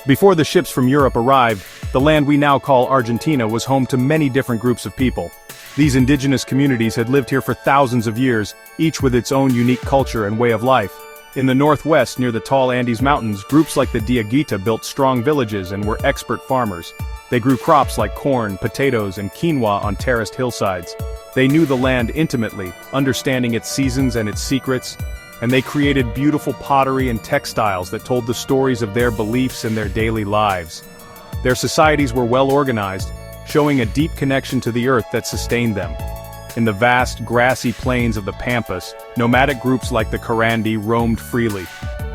Before the ships from Europe arrived, the land we now call Argentina was home to many different groups of people. These indigenous communities had lived here for thousands of years, each with its own unique culture and way of life. In the northwest, near the tall Andes Mountains, groups like the Diaguita built strong villages and were expert farmers. They grew crops like corn, potatoes, and quinoa on terraced hillsides. They knew the land intimately, understanding its seasons and its secrets, and they created beautiful pottery and textiles that told the stories of their beliefs and their daily lives. Their societies were well organized, showing a deep connection to the earth that sustained them. In the vast, grassy plains of the Pampas, nomadic groups like the Carandi roamed freely.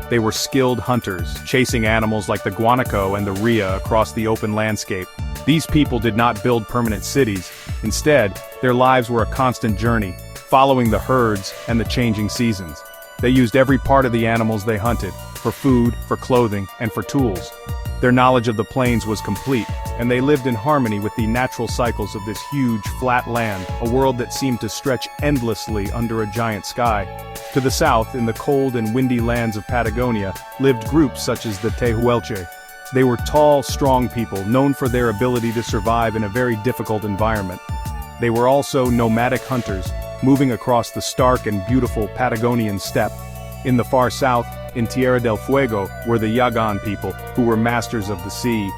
They were skilled hunters, chasing animals like the guanaco and the rhea across the open landscape. These people did not build permanent cities. Instead, their lives were a constant journey, following the herds and the changing seasons. They used every part of the animals they hunted, for food, for clothing, and for tools. Their knowledge of the plains was complete, and they lived in harmony with the natural cycles of this huge, flat land, a world that seemed to stretch endlessly under a giant sky. To the south, in the cold and windy lands of Patagonia, lived groups such as the Tehuelche. They were tall, strong people, known for their ability to survive in a very difficult environment. They were also nomadic hunters, moving across the stark and beautiful Patagonian steppe. In the far south, in Tierra del Fuego, were the Yagan people, who were masters of the sea.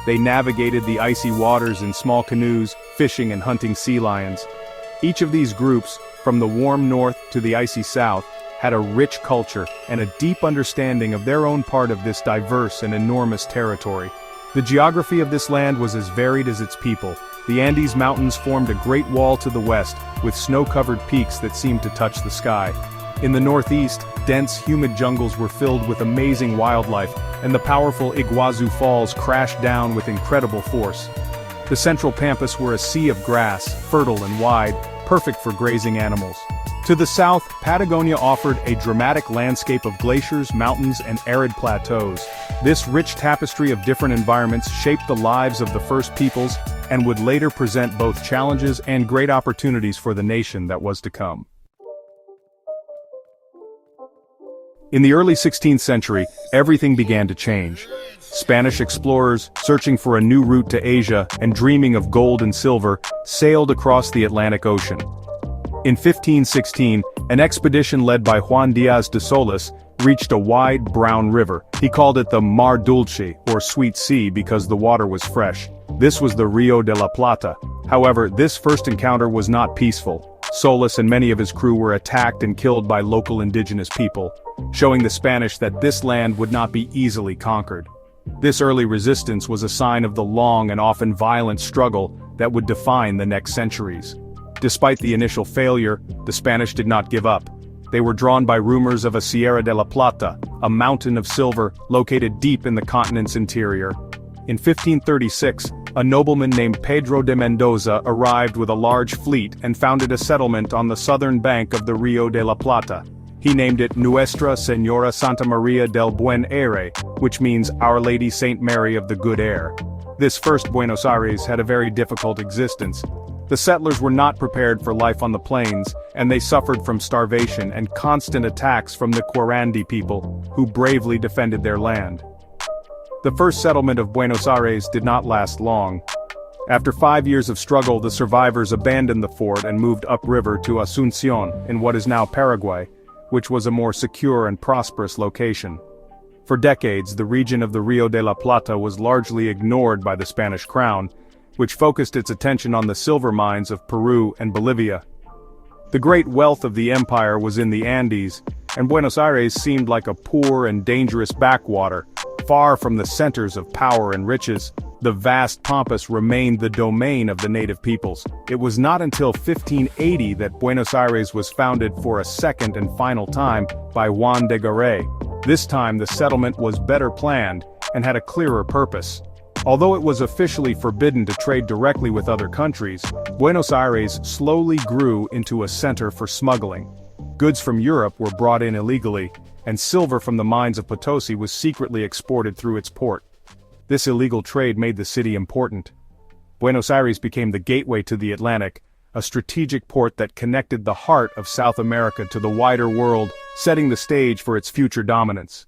They navigated the icy waters in small canoes, fishing and hunting sea lions. Each of these groups, from the warm north to the icy south, had a rich culture and a deep understanding of their own part of this diverse and enormous territory. The geography of this land was as varied as its people. The Andes Mountains formed a great wall to the west, with snow-covered peaks that seemed to touch the sky. In the northeast, dense, humid jungles were filled with amazing wildlife, and the powerful Iguazu Falls crashed down with incredible force. The central pampas were a sea of grass, fertile and wide, perfect for grazing animals. To the south, Patagonia offered a dramatic landscape of glaciers, mountains, and arid plateaus. This rich tapestry of different environments shaped the lives of the first peoples and would later present both challenges and great opportunities for the nation that was to come. In the early 16th century, everything began to change. Spanish explorers, searching for a new route to Asia and dreaming of gold and silver, sailed across the Atlantic Ocean. In 1516, an expedition led by Juan Diaz de Solis reached a wide, brown river. He called it the Mar Dulce, or Sweet Sea, because the water was fresh. This was the Rio de la Plata. However, this first encounter was not peaceful. Solis and many of his crew were attacked and killed by local indigenous people, showing the Spanish that this land would not be easily conquered. This early resistance was a sign of the long and often violent struggle that would define the next centuries. Despite the initial failure, the Spanish did not give up. They were drawn by rumors of a Sierra de la Plata, a mountain of silver located deep in the continent's interior. In 1536, a nobleman named Pedro de Mendoza arrived with a large fleet and founded a settlement on the southern bank of the Rio de la Plata. He named it Nuestra Señora Santa María del Buen Aire, which means Our Lady Saint Mary of the Good Air. This first Buenos Aires had a very difficult existence. The settlers were not prepared for life on the plains, and they suffered from starvation and constant attacks from the Quarandi people, who bravely defended their land. The first settlement of Buenos Aires did not last long. After 5 years of struggle, the survivors abandoned the fort and moved upriver to Asunción, in what is now Paraguay, which was a more secure and prosperous location. For decades, the region of the Rio de la Plata was largely ignored by the Spanish crown, which focused its attention on the silver mines of Peru and Bolivia. The great wealth of the empire was in the Andes, and Buenos Aires seemed like a poor and dangerous backwater, far from the centers of power and riches. The vast pampas remained the domain of the native peoples. It was not until 1580 that Buenos Aires was founded for a second and final time by Juan de Garay. This time the settlement was better planned and had a clearer purpose. Although it was officially forbidden to trade directly with other countries, Buenos Aires slowly grew into a center for smuggling. Goods from Europe were brought in illegally, and silver from the mines of Potosi was secretly exported through its port. This illegal trade made the city important. Buenos Aires became the gateway to the Atlantic, a strategic port that connected the heart of South America to the wider world, setting the stage for its future dominance.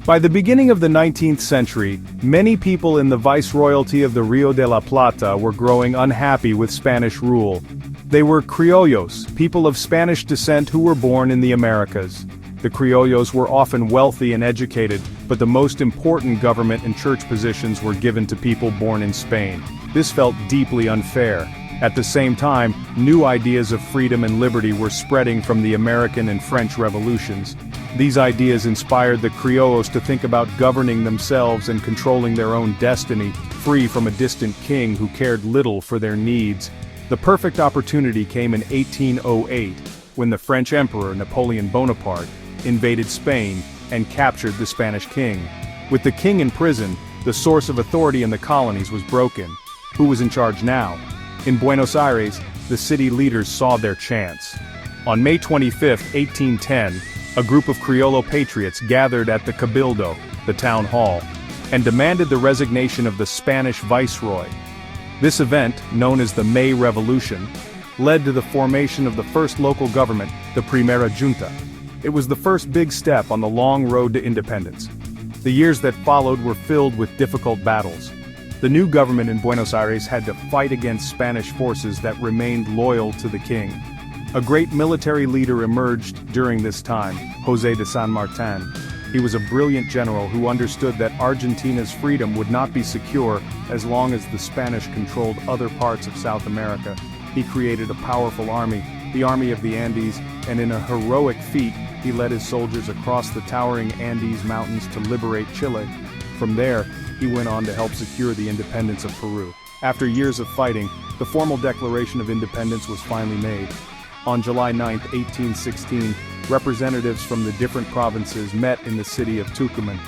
By the beginning of the 19th century, many people in the viceroyalty of the Rio de la Plata were growing unhappy with Spanish rule. They were criollos, people of Spanish descent who were born in the Americas. The criollos were often wealthy and educated, but the most important government and church positions were given to people born in Spain. This felt deeply unfair. At the same time, new ideas of freedom and liberty were spreading from the American and French revolutions. These ideas inspired the criollos to think about governing themselves and controlling their own destiny, free from a distant king who cared little for their needs. The perfect opportunity came in 1808, when the French Emperor Napoleon Bonaparte invaded Spain and captured the Spanish king. With the king in prison, the source of authority in the colonies was broken. Who was in charge now? In Buenos Aires, the city leaders saw their chance. On May 25, 1810, a group of Criollo patriots gathered at the Cabildo, the town hall, and demanded the resignation of the Spanish viceroy. This event, known as the May Revolution, led to the formation of the first local government, the Primera Junta. It was the first big step on the long road to independence. The years that followed were filled with difficult battles. The new government in Buenos Aires had to fight against Spanish forces that remained loyal to the king. A great military leader emerged during this time, José de San Martin. He was a brilliant general who understood that Argentina's freedom would not be secure as long as the Spanish controlled other parts of South America. He created a powerful army, the Army of the Andes, and in a heroic feat, he led his soldiers across the towering Andes Mountains to liberate Chile. From there, he went on to help secure the independence of Peru. After years of fighting, the formal Declaration of Independence was finally made. On July 9, 1816, representatives from the different provinces met in the city of Tucumán.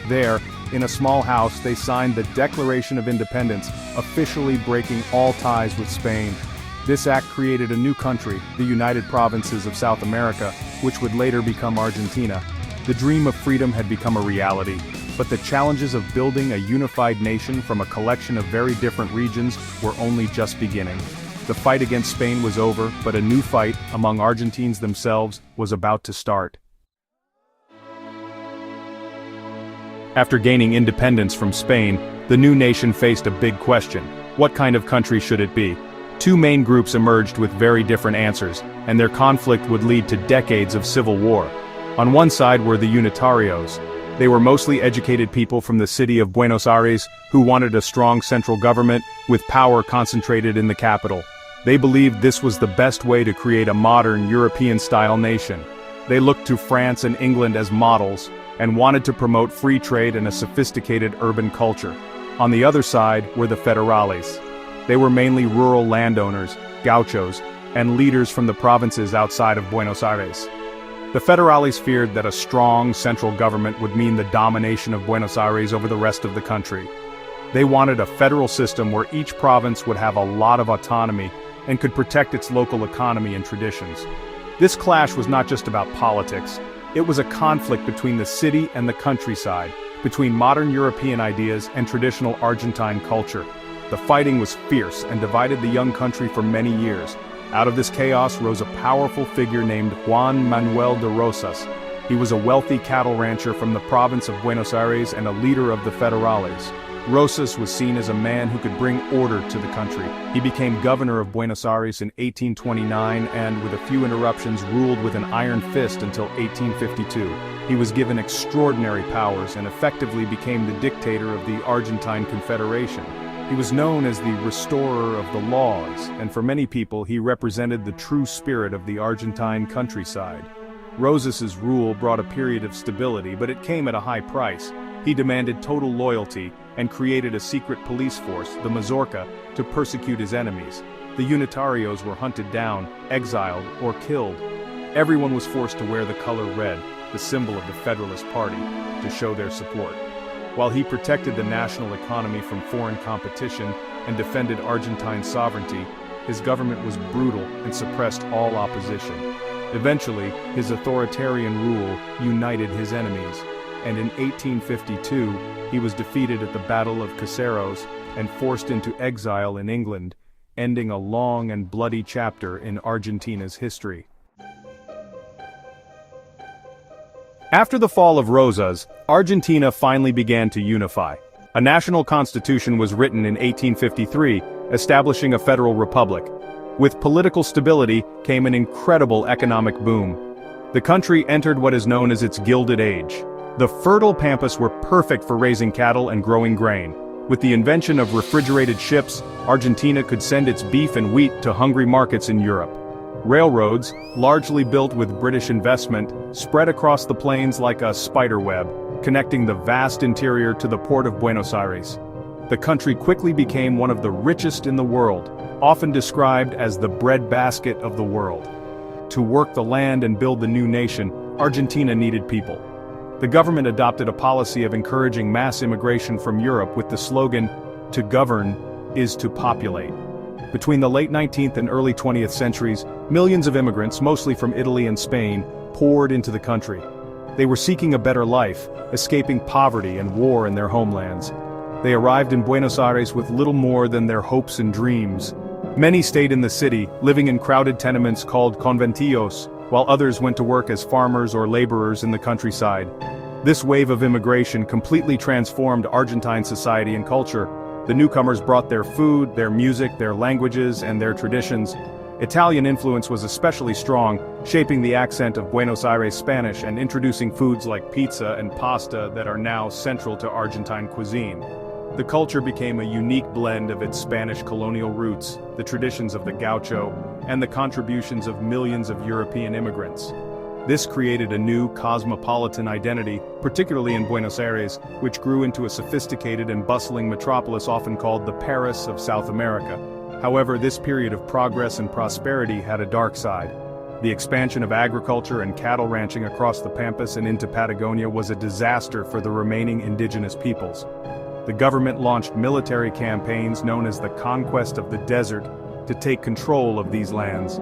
There, in a small house, they signed the Declaration of Independence, officially breaking all ties with Spain. This act created a new country, the United Provinces of South America, which would later become Argentina. The dream of freedom had become a reality, but the challenges of building a unified nation from a collection of very different regions were only just beginning. The fight against Spain was over, but a new fight, among Argentines themselves, was about to start. After gaining independence from Spain, the new nation faced a big question. What kind of country should it be? Two main groups emerged with very different answers, and their conflict would lead to decades of civil war. On one side were the Unitarios. They were mostly educated people from the city of Buenos Aires who wanted a strong central government with power concentrated in the capital. They believed this was the best way to create a modern European-style nation. They looked to France and England as models and wanted to promote free trade and a sophisticated urban culture. On the other side were the Federales. They were mainly rural landowners, gauchos, and leaders from the provinces outside of Buenos Aires. The Federales feared that a strong central government would mean the domination of Buenos Aires over the rest of the country. They wanted a federal system where each province would have a lot of autonomy and could protect its local economy and traditions. This clash was not just about politics, it was a conflict between the city and the countryside, between modern European ideas and traditional Argentine culture. The fighting was fierce and divided the young country for many years. Out of this chaos rose a powerful figure named Juan Manuel de Rosas. He was a wealthy cattle rancher from the province of Buenos Aires and a leader of the Federales. Rosas was seen as a man who could bring order to the country. He became governor of Buenos Aires in 1829 and, with a few interruptions, ruled with an iron fist until 1852. He was given extraordinary powers and effectively became the dictator of the Argentine Confederation. He was known as the restorer of the laws, and for many people he represented the true spirit of the Argentine countryside. Rosas's rule brought a period of stability, but it came at a high price. He demanded total loyalty and created a secret police force, the Mazorca, to persecute his enemies. The Unitarios were hunted down, exiled, or killed. Everyone was forced to wear the color red, the symbol of the Federalist Party, to show their support. While he protected the national economy from foreign competition and defended Argentine sovereignty, his government was brutal and suppressed all opposition. Eventually, his authoritarian rule united his enemies, and in 1852, he was defeated at the Battle of Caseros and forced into exile in England, ending a long and bloody chapter in Argentina's history. After the fall of Rosas, Argentina finally began to unify. A national constitution was written in 1853, establishing a federal republic. With political stability came an incredible economic boom. The country entered what is known as its Gilded Age. The fertile pampas were perfect for raising cattle and growing grain. With the invention of refrigerated ships, Argentina could send its beef and wheat to hungry markets in Europe. Railroads, largely built with British investment, spread across the plains like a spiderweb, connecting the vast interior to the port of Buenos Aires. The country quickly became one of the richest in the world, often described as the breadbasket of the world. To work the land and build the new nation, Argentina needed people. The government adopted a policy of encouraging mass immigration from Europe with the slogan, "To govern is to populate." Between the late 19th and early 20th centuries, millions of immigrants, mostly from Italy and Spain, poured into the country. They were seeking a better life, escaping poverty and war in their homelands. They arrived in Buenos Aires with little more than their hopes and dreams. Many stayed in the city, living in crowded tenements called conventillos, while others went to work as farmers or laborers in the countryside. This wave of immigration completely transformed Argentine society and culture. The newcomers brought their food, their music, their languages, and their traditions. Italian influence was especially strong, shaping the accent of Buenos Aires Spanish and introducing foods like pizza and pasta that are now central to Argentine cuisine. The culture became a unique blend of its Spanish colonial roots, the traditions of the gaucho, and the contributions of millions of European immigrants. This created a new cosmopolitan identity, particularly in Buenos Aires, which grew into a sophisticated and bustling metropolis often called the Paris of South America. However, this period of progress and prosperity had a dark side. The expansion of agriculture and cattle ranching across the Pampas and into Patagonia was a disaster for the remaining indigenous peoples. The government launched military campaigns known as the Conquest of the Desert to take control of these lands.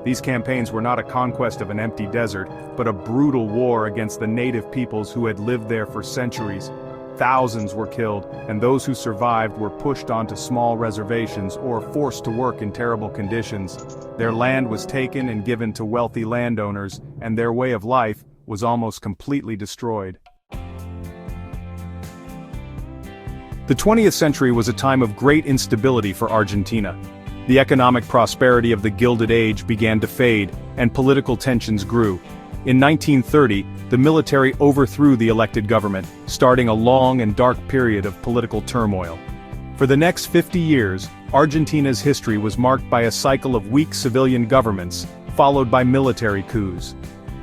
These campaigns were not a conquest of an empty desert, but a brutal war against the native peoples who had lived there for centuries. Thousands were killed, and those who survived were pushed onto small reservations or forced to work in terrible conditions. Their land was taken and given to wealthy landowners, and their way of life was almost completely destroyed. The 20th century was a time of great instability for Argentina. The economic prosperity of the Gilded Age began to fade, and political tensions grew. In 1930, the military overthrew the elected government, starting a long and dark period of political turmoil. For the next 50 years, Argentina's history was marked by a cycle of weak civilian governments, followed by military coups.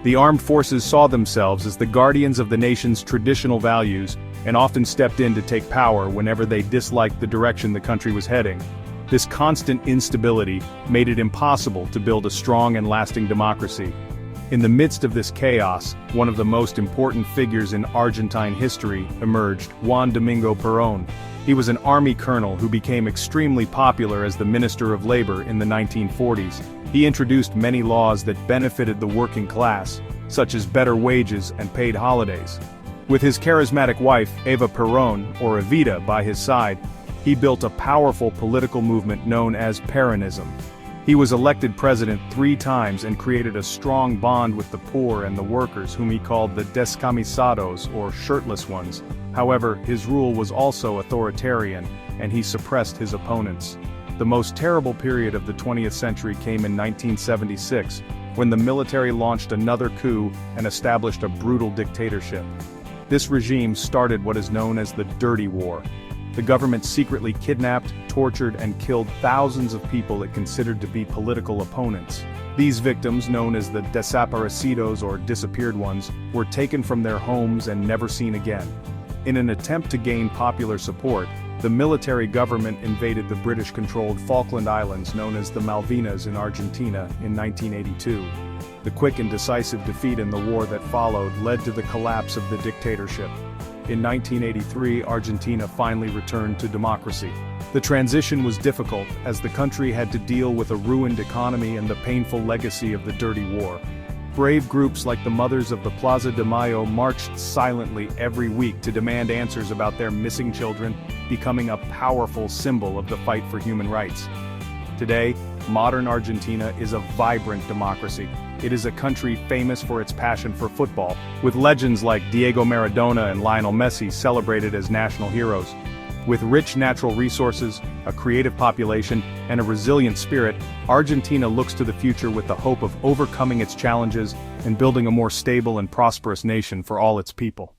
The armed forces saw themselves as the guardians of the nation's traditional values, and often stepped in to take power whenever they disliked the direction the country was heading. This constant instability made it impossible to build a strong and lasting democracy. In the midst of this chaos, one of the most important figures in Argentine history emerged, Juan Domingo Perón. He was an army colonel who became extremely popular as the Minister of Labor in the 1940s. He introduced many laws that benefited the working class, such as better wages and paid holidays. With his charismatic wife, Eva Perón, or Evita, by his side, he built a powerful political movement known as Peronism. He was elected president 3 times and created a strong bond with the poor and the workers, whom he called the descamisados, or shirtless ones. However, his rule was also authoritarian, and he suppressed his opponents. The most terrible period of the 20th century came in 1976, when the military launched another coup and established a brutal dictatorship. This regime started what is known as the Dirty War. The government secretly kidnapped, tortured, and killed thousands of people it considered to be political opponents. These victims, known as the desaparecidos or disappeared ones, were taken from their homes and never seen again. In an attempt to gain popular support, the military government invaded the British-controlled Falkland Islands known as the Malvinas in Argentina in 1982. The quick and decisive defeat in the war that followed led to the collapse of the dictatorship. In 1983, Argentina finally returned to democracy. The transition was difficult, as the country had to deal with a ruined economy and the painful legacy of the Dirty War. Brave groups like the Mothers of the Plaza de Mayo marched silently every week to demand answers about their missing children, becoming a powerful symbol of the fight for human rights. Today, modern Argentina is a vibrant democracy, It is a country famous for its passion for football, with legends like Diego Maradona and Lionel Messi celebrated as national heroes. With rich natural resources, a creative population, and a resilient spirit, Argentina looks to the future with the hope of overcoming its challenges and building a more stable and prosperous nation for all its people.